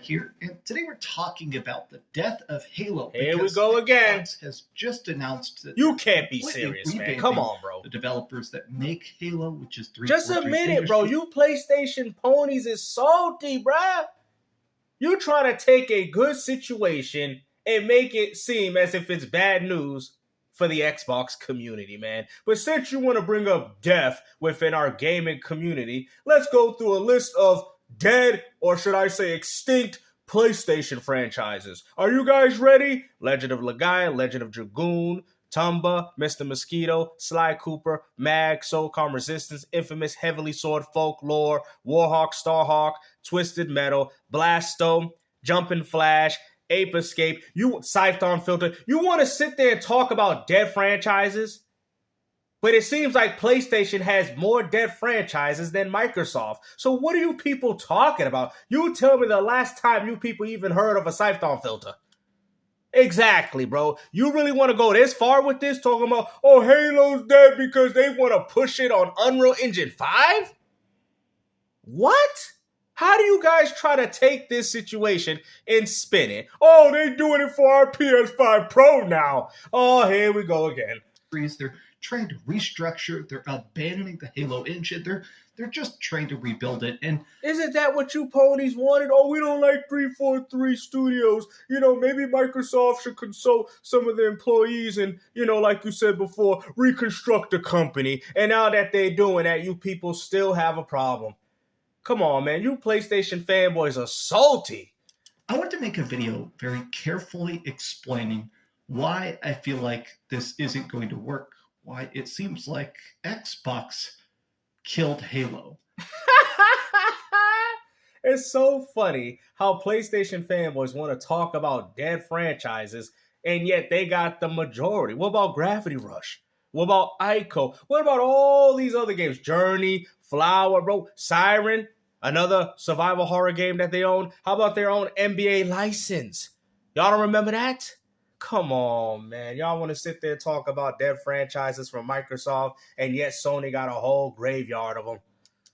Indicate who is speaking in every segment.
Speaker 1: here, and today we're talking about the death of Halo.
Speaker 2: Here we go again.
Speaker 1: Xbox has just announced that
Speaker 2: you can't be serious, man. Come on, bro.
Speaker 1: The developers that make Halo, which is 343
Speaker 2: Just admit it, bro. You PlayStation ponies is salty, bruh. You trying to take a good situation and make it seem as if it's bad news for the Xbox community, man. But since you want to bring up death within our gaming community, let's go through a list of dead, or should I say extinct, PlayStation franchises. Are you guys ready? Legend of Legaia, Legend of Dragoon, Tumba, Mr. Mosquito, Sly Cooper, Mag, Soulcom Resistance, Infamous, Heavily Sword, Folklore, Warhawk, Starhawk, Twisted Metal, Blasto, Jumpin' Flash, Ape Escape, Scython Filter. You want to sit there and talk about dead franchises? But it seems like PlayStation has more dead franchises than Microsoft. So what are you people talking about? You tell me the last time you people even heard of a Scython Filter. Exactly, bro. You really want to go this far with this? Talking about, oh, Halo's dead because they want to push it on Unreal Engine 5? What? How do you guys try to take this situation and spin it? Oh, they're doing it for our PS5 Pro now. Oh, here we go again.
Speaker 1: They're trying to restructure. They're abandoning the Halo engine. They're just trying to rebuild it. And
Speaker 2: isn't that what you ponies wanted? Oh, we don't like 343 Studios. You know, maybe Microsoft should consult some of the employees and, you know, like you said before, reconstruct the company. And now that they're doing that, you people still have a problem. Come on, man. You PlayStation fanboys are salty.
Speaker 1: I want to make a video very carefully explaining why I feel like this isn't going to work. Why it seems like Xbox killed Halo.
Speaker 2: It's so funny how PlayStation fanboys want to talk about dead franchises, and yet they got the majority. What about Gravity Rush? What about Ico? What about all these other games? Journey, Flower, bro, Siren, another survival horror game that they own. How about their own NBA license? Y'all don't remember that? Come on, man. Y'all want to sit there and talk about dead franchises from Microsoft, and yet Sony got a whole graveyard of them.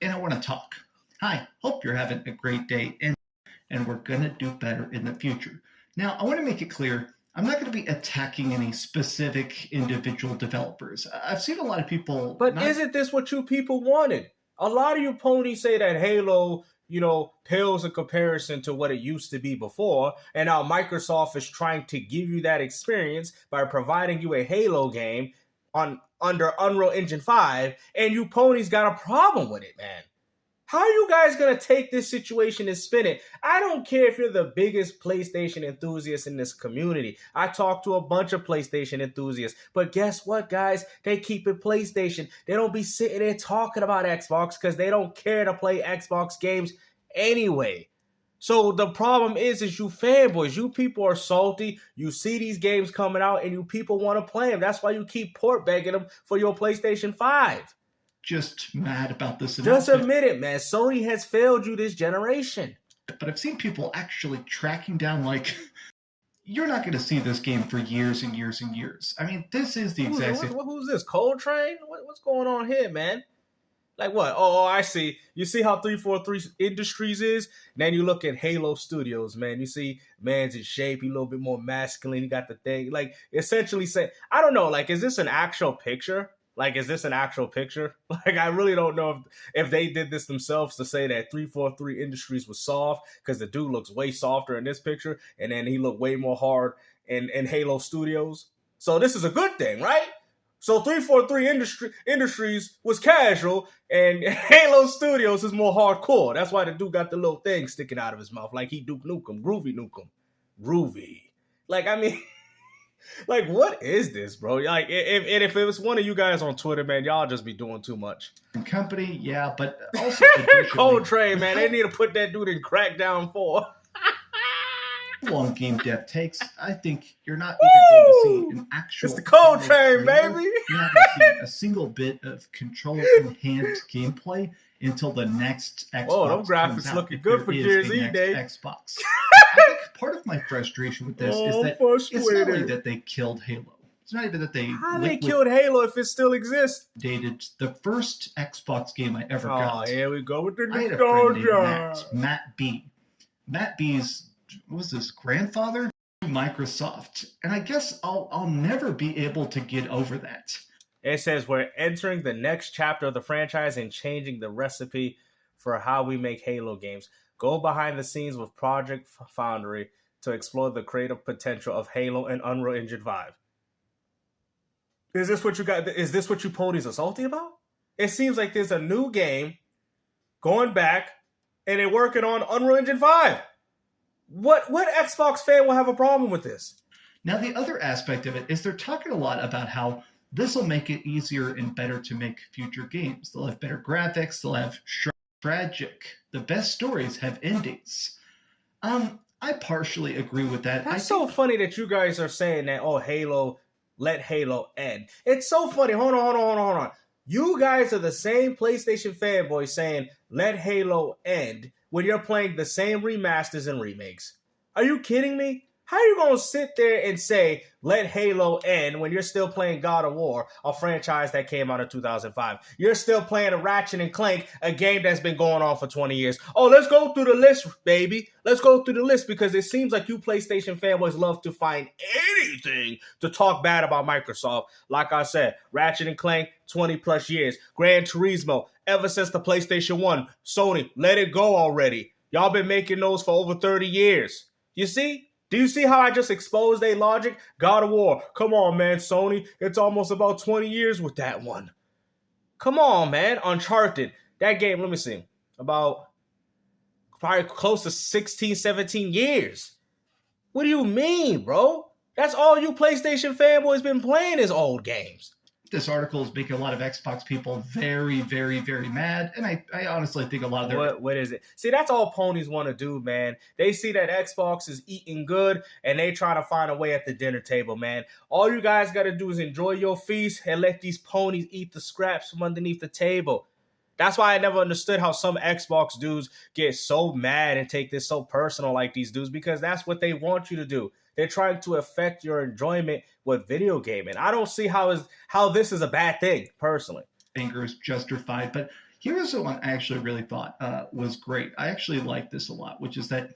Speaker 1: And I want to talk. Hi, hope you're having a great day, and we're going to do better in the future. Now, I want to make it clear, I'm not going to be attacking any specific individual developers. I've seen a lot of people...
Speaker 2: But isn't this what you people wanted? A lot of you ponies say that Halo, you know, pales in comparison to what it used to be before. And now Microsoft is trying to give you that experience by providing you a Halo game under Unreal Engine 5. And you ponies got a problem with it, man. How are you guys going to take this situation and spin it? I don't care if you're the biggest PlayStation enthusiast in this community. I talk to a bunch of PlayStation enthusiasts. But guess what, guys? They keep it PlayStation. They don't be sitting there talking about Xbox because they don't care to play Xbox games anyway. So the problem is you fanboys, you people are salty. You see these games coming out and you people want to play them. That's why you keep port begging them for your PlayStation 5.
Speaker 1: Just mad about this
Speaker 2: announcement. Just admit it, man. Sony has failed you this generation.
Speaker 1: But I've seen people actually tracking down, like, you're not going to see this game for years and years and years. I mean, this is the exact same.
Speaker 2: Who's this? Coltrane? What's going on here, man? Like what? Oh, I see. You see how 343 Industries is? Then you look at Halo Studios, man. You see man's in shape. He's a little bit more masculine. He got the thing. Like, essentially saying, I don't know, like, is this an actual picture? Like, is this an actual picture? Like, I really don't know if they did this themselves to say that 343 Industries was soft, because the dude looks way softer in this picture, and then he looked way more hard in Halo Studios. So this is a good thing, right? So 343 Industries was casual, and Halo Studios is more hardcore. That's why the dude got the little thing sticking out of his mouth, like he Duke Nukem, Groovy Nukem. Groovy. Like, I mean... Like, what is this, bro? Like, if it was one of you guys on Twitter, man, y'all just be doing too much.
Speaker 1: Company, yeah, but also
Speaker 2: Coltrane, man, they need to put that dude in Crackdown 4.
Speaker 1: Long game dev takes. I think you're not even going to see an actual...
Speaker 2: It's the Coltrane, baby!
Speaker 1: You're not going to see a single bit of controller in hand gameplay until the next Xbox.
Speaker 2: Oh, those graphics looking good for Gears E Day.
Speaker 1: Xbox. I think part of my frustration with this is that it's not really that they killed Halo. It's not even that they...
Speaker 2: How they killed Halo if it still exists?
Speaker 1: Dated the first Xbox game I ever got.
Speaker 2: Oh, here we go with the
Speaker 1: nostalgia. I had a friend named Matt B. Matt B's, what was this, grandfather to Microsoft. And I guess I'll never be able to get over that.
Speaker 2: It says we're entering the next chapter of the franchise and changing the recipe for how we make Halo games. Go behind the scenes with Project Foundry to explore the creative potential of Halo and Unreal Engine 5. Is this what you got? Is this what you ponies are salty about? It seems like there's a new game going back and they're working on Unreal Engine 5. What Xbox fan will have a problem with this?
Speaker 1: Now, the other aspect of it is they're talking a lot about how this will make it easier and better to make future games. They'll have better graphics. They'll have tragic. The best stories have endings. I partially agree with that.
Speaker 2: That's so funny that you guys are saying that, oh, Halo, let Halo end. It's so funny. Hold on. You guys are the same PlayStation fanboys saying, let Halo end when you're playing the same remasters and remakes. Are you kidding me? How are you going to sit there and say, let Halo end when you're still playing God of War, a franchise that came out in 2005? You're still playing a Ratchet and Clank, a game that's been going on for 20 years. Oh, let's go through the list, baby. Let's go through the list because it seems like you PlayStation fanboys love to find anything to talk bad about Microsoft. Like I said, Ratchet and Clank, 20 plus years. Gran Turismo, ever since the PlayStation 1. Sony, let it go already. Y'all been making those for over 30 years. You see? Do you see how I just exposed their logic? God of War. Come on, man, Sony. It's almost about 20 years with that one. Come on, man. Uncharted. That game, let me see. About probably close to 16, 17 years. What do you mean, bro? That's all you PlayStation fanboys been playing is old games.
Speaker 1: This article is making a lot of Xbox people very, very, very mad. And I honestly think a lot of their...
Speaker 2: What is it? See, that's all ponies want to do, man. They see that Xbox is eating good, and they try to find a way at the dinner table, man. All you guys got to do is enjoy your feast and let these ponies eat the scraps from underneath the table. That's why I never understood how some Xbox dudes get so mad and take this so personal like these dudes, because that's what they want you to do. They're trying to affect your enjoyment with video gaming. I don't see how this is a bad thing, personally.
Speaker 1: Anger is justified. But here's the one I actually really thought was great. I actually like this a lot, which is that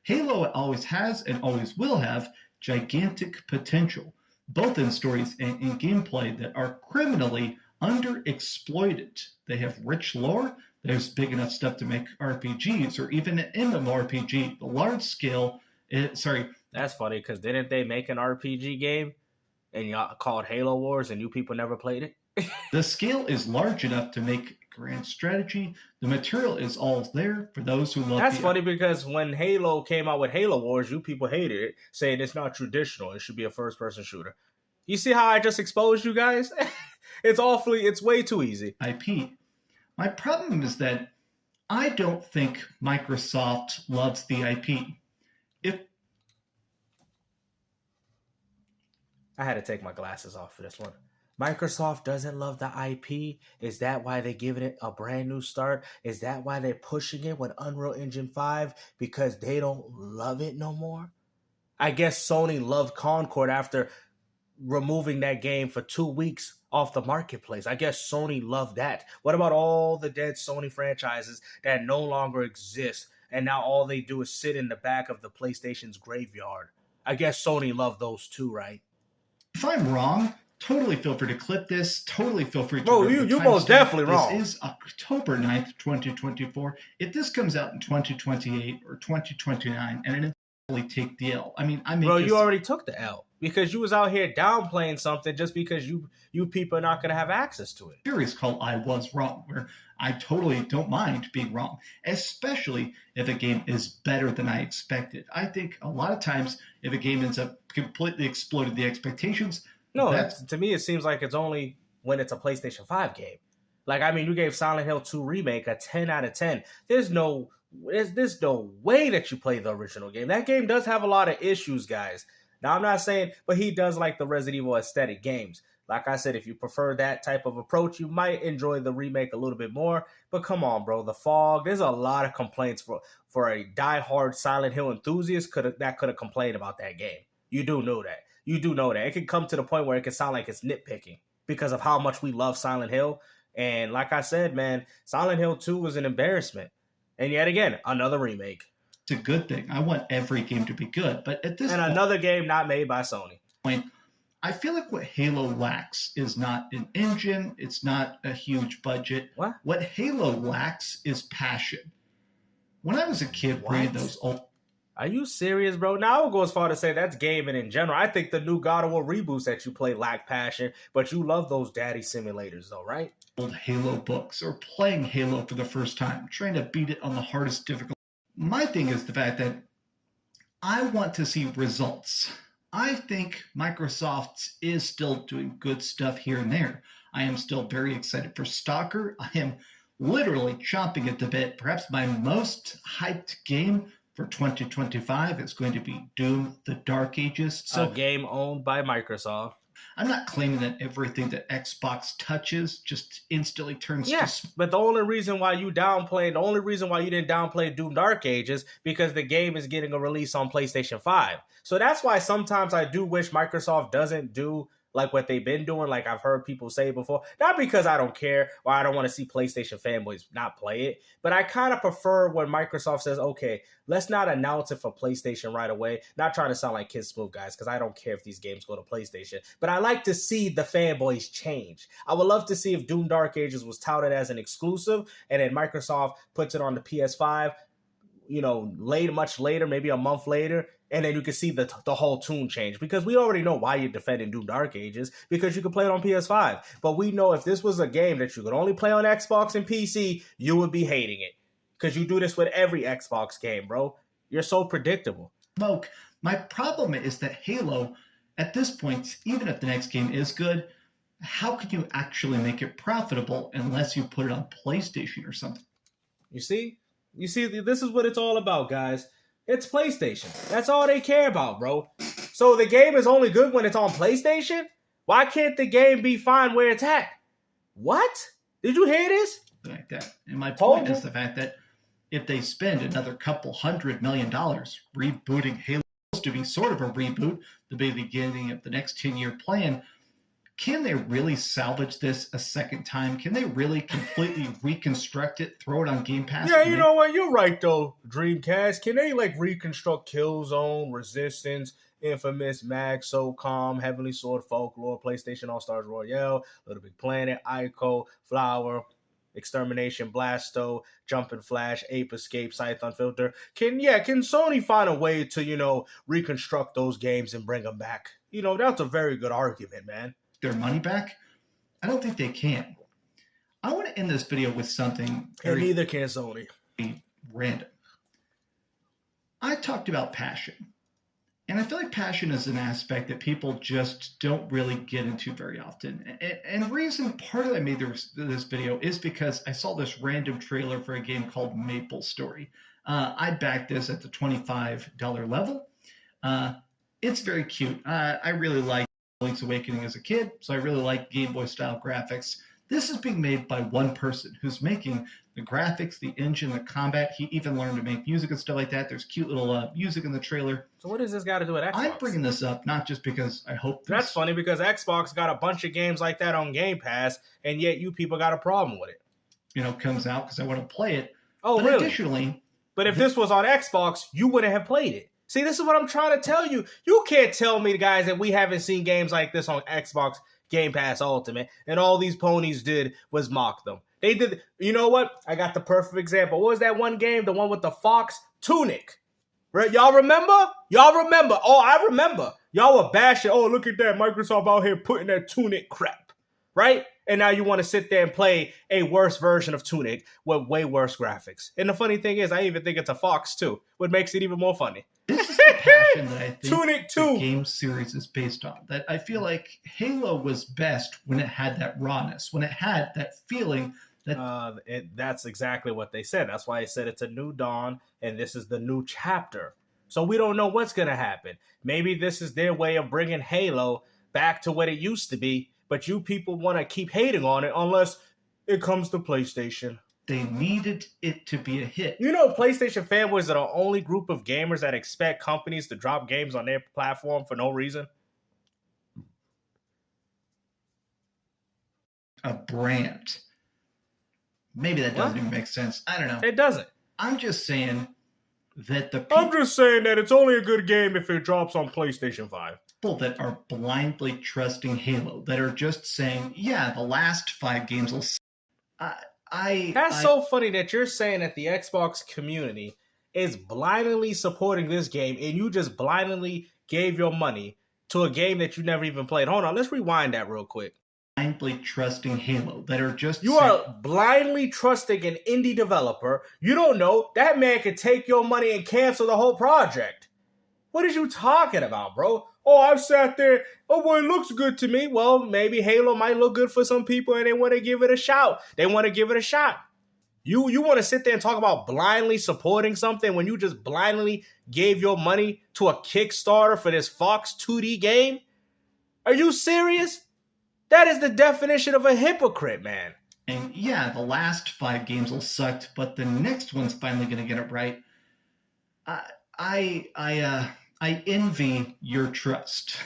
Speaker 1: Halo always has and always will have gigantic potential, both in stories and in gameplay that are criminally underexploited. They have rich lore. There's big enough stuff to make RPGs or even an MMORPG. The large scale...
Speaker 2: That's funny, because didn't they make an RPG game and y'all called Halo Wars and you people never played it?
Speaker 1: The scale is large enough to make grand strategy. The material is all there for those who love
Speaker 2: That's funny, because when Halo came out with Halo Wars, you people hated it, saying it's not traditional. It should be a first-person shooter. You see how I just exposed you guys? It's way too easy.
Speaker 1: IP. My problem is that I don't think Microsoft loves the IP.
Speaker 2: I had to take my glasses off for this one. Microsoft doesn't love the IP. Is that why they're giving it a brand new start? Is that why they're pushing it with Unreal Engine 5? Because they don't love it no more? I guess Sony loved Concord after removing that game for 2 weeks off the marketplace. I guess Sony loved that. What about all the dead Sony franchises that no longer exist, and now all they do is sit in the back of the PlayStation's graveyard? I guess Sony loved those too, right?
Speaker 1: If I'm wrong, totally feel free to clip this. Totally feel free to...
Speaker 2: Bro, you most definitely wrong.
Speaker 1: This is October 9th, 2024. If this comes out in 2028 or 2029, and it really take the L. Bro,
Speaker 2: you already took the L, because you was out here downplaying something just because you people are not going to have access to it.
Speaker 1: Series called I Was Wrong, where I totally don't mind being wrong, especially if a game is better than I expected. I think a lot of times if a game ends up completely exploding the expectations...
Speaker 2: No, to me it seems like it's only when it's a PlayStation 5 game. Like, you gave Silent Hill 2 Remake a 10 out of 10. There's no way that you play the original game. That game does have a lot of issues, guys. Now, I'm not saying, but he does like the Resident Evil aesthetic games. Like I said, if you prefer that type of approach, you might enjoy the remake a little bit more. But come on, bro. The fog, there's a lot of complaints for a diehard Silent Hill enthusiast that could have complained about that game. You do know that. It can come to the point where it can sound like it's nitpicking because of how much we love Silent Hill. And like I said, man, Silent Hill 2 was an embarrassment. And yet again, another remake.
Speaker 1: It's a good thing. I want every game to be good. But at this
Speaker 2: And another game not made by Sony.
Speaker 1: point, I feel like what Halo lacks is not an engine. It's not a huge budget. What Halo lacks is passion. When I was a kid playing those old...
Speaker 2: Are you serious, bro? Now I would go as far to say that's gaming in general. I think the new God of War reboots that you play lack passion, but you love those daddy simulators though, right?
Speaker 1: Old Halo books, or playing Halo for the first time, trying to beat it on the hardest difficulty. My thing is the fact that I want to see results. I think Microsoft is still doing good stuff here and there. I am still very excited for Stalker. I am literally chomping at the bit. Perhaps my most hyped game for 2025 is going to be Doom: The Dark Ages.
Speaker 2: So, a game owned by Microsoft.
Speaker 1: I'm not claiming that everything that Xbox touches just instantly turns to...
Speaker 2: But the only reason why you didn't downplay Doom Dark Ages, because the game is getting a release on PlayStation 5. So that's why sometimes I do wish Microsoft doesn't do like what they've been doing, like I've heard people say before. Not because I don't care or I don't want to see PlayStation fanboys not play it, but I kind of prefer when Microsoft says, okay, let's not announce it for PlayStation right away. Not trying to sound like Kid Smooth, guys, because I don't care if these games go to PlayStation, but I like to see the fanboys change. I would love to see if Doom Dark Ages was touted as an exclusive and then Microsoft puts it on the PS5, much later, maybe a month later, and then you can see the whole tune change, because we already know why you're defending Doom Dark Ages, because you can play it on PS5. But we know if this was a game that you could only play on Xbox and PC, you would be hating it, because you do this with every Xbox game, bro. You're so predictable.
Speaker 1: Smoke. My problem is that Halo, at this point, even if the next game is good, how could you actually make it profitable unless you put it on PlayStation or something?
Speaker 2: You see, this is what it's all about, guys. It's PlayStation. That's all they care about, bro. So the game is only good when it's on PlayStation? Why can't the game be fine where it's at? What? Did you hear this?
Speaker 1: Like that. And my point is the fact that if they spend another couple $100 million rebooting Halo, to be sort of a reboot, the beginning of the next 10-year plan, can they really salvage this a second time? Can they really completely reconstruct it, throw it on Game Pass?
Speaker 2: Yeah, you know what? You're right, though, Dreamcast. Can they, reconstruct Killzone, Resistance, Infamous, Mag, SOCOM, Heavenly Sword, Folklore, PlayStation All-Stars Royale, Little Big Planet, Ico, Flower, Extermination, Blasto, Jumpin' Flash, Ape Escape, Scythe Unfiltered? Can Sony find a way to, reconstruct those games and bring them back? That's a very good argument, man.
Speaker 1: Their money back? I don't think they can. I want to end this video with something
Speaker 2: and neither can Sony.
Speaker 1: Random. I talked about passion. And I feel like passion is an aspect that people just don't really get into very often. And the reason part of I made this video is because I saw this random trailer for a game called Maple Story. I backed this at the $25 level. It's very cute. I really like Link's Awakening as a kid, so I really like Game Boy style graphics. This is being made by one person who's making the graphics, the engine, the combat. He even learned to make music and stuff like that. There's cute little music in the trailer.
Speaker 2: So what does this got to do with Xbox?
Speaker 1: I'm bringing this up not just because I hope
Speaker 2: That's funny, because Xbox got a bunch of games like that on Game Pass, and yet you people got a problem with it.
Speaker 1: Comes out because I want to play it.
Speaker 2: Oh,
Speaker 1: but
Speaker 2: really?
Speaker 1: Additionally...
Speaker 2: But if this was on Xbox, you wouldn't have played it. See, this is what I'm trying to tell you. You can't tell me, guys, that we haven't seen games like this on Xbox Game Pass Ultimate, and all these ponies did was mock them. They did. You know what? I got the perfect example. What was that one game? The one with the fox? Tunic. Right? Y'all remember? Oh, I remember. Y'all were bashing. Oh, look at that. Microsoft out here putting that Tunic crap. Right? And now you want to sit there and play a worse version of Tunic with way worse graphics. And the funny thing is, I even think it's a fox, too, what makes it even more funny.
Speaker 1: This is the passion that I think
Speaker 2: Tunic 2.
Speaker 1: The game series is based on. That I feel like Halo was best when it had that rawness, when it had that feeling.
Speaker 2: That's exactly what they said. That's why I said it's a new dawn, and this is the new chapter. So we don't know what's going to happen. Maybe this is their way of bringing Halo back to what it used to be, but you people want to keep hating on it unless it comes to PlayStation.
Speaker 1: They needed it to be a hit.
Speaker 2: PlayStation fanboys are the only group of gamers that expect companies to drop games on their platform for no reason.
Speaker 1: A brand. Maybe that doesn't even make sense. I don't know.
Speaker 2: It doesn't.
Speaker 1: I'm just saying, that the
Speaker 2: I'm just saying that it's only a good game if it drops on PlayStation 5.
Speaker 1: people that are blindly trusting Halo, that are just saying, yeah, the last 5 games will.
Speaker 2: That's so funny that you're saying that the Xbox community is blindly supporting this game and you just blindly gave your money to a game that you never even played. Hold on, let's rewind that real quick.
Speaker 1: Blindly trusting Halo, that are just.
Speaker 2: You are blindly trusting an indie developer. You don't know that man could take your money and cancel the whole project. What are you talking about, bro? Oh, I've sat there. Oh, boy, it looks good to me. Well, maybe Halo might look good for some people and they want to give it a shot. They want to give it a shot. You want to sit there and talk about blindly supporting something when you just blindly gave your money to a Kickstarter for this Fox 2D game? Are you serious? That is the definition of a hypocrite, man.
Speaker 1: And yeah, the last 5 games will suck, but the next one's finally going to get it right. I envy your trust.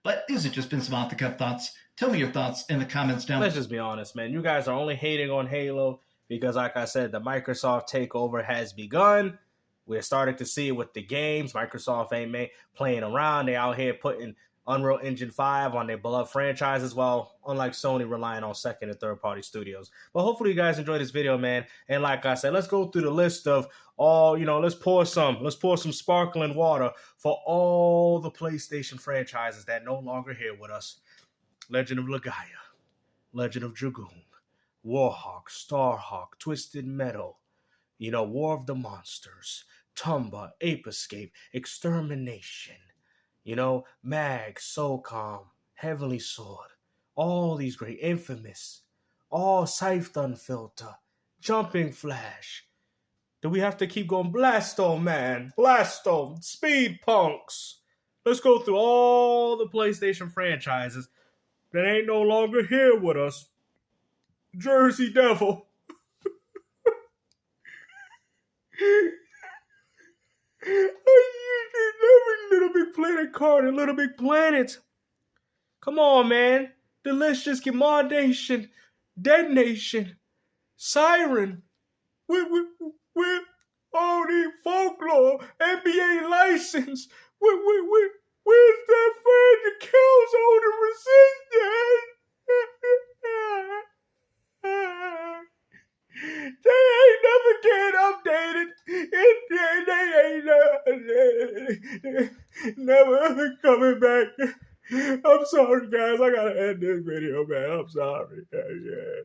Speaker 1: But these have just been some off-the-cuff thoughts. Tell me your thoughts in the comments down below.
Speaker 2: Let's just be honest, man. You guys are only hating on Halo because, like I said, the Microsoft takeover has begun. We're starting to see it with the games. Microsoft ain't playing around. They out here putting Unreal Engine 5 on their beloved franchises, while unlike Sony relying on second and third party studios. But hopefully you guys enjoyed this video, man. And like I said, let's go through the list of all, let's pour some sparkling water for all the PlayStation franchises that no longer here with us. Legend of Legaia, Legend of Dragoon, Warhawk, Starhawk, Twisted Metal, War of the Monsters, Tomba, Ape Escape, Extermination, Mag, SOCOM, Heavenly Sword, all these great, Infamous, all Scythe Unfilter, Jumping Flash. Do we have to keep going? Blastome, man. Blastome, Speed Punks. Let's go through all the PlayStation franchises that ain't no longer here with us. Jersey Devil. Little Big Planet card and Little Big Planet. Come on, man. The list just get Mod Nation, Dead Nation, Siren. With all the folklore, NBA license. Where's that friend that kills all the resistance? They ain't never getting updated. They ain't never coming back. I'm sorry, guys. I gotta end this video, man. I'm sorry. Yeah.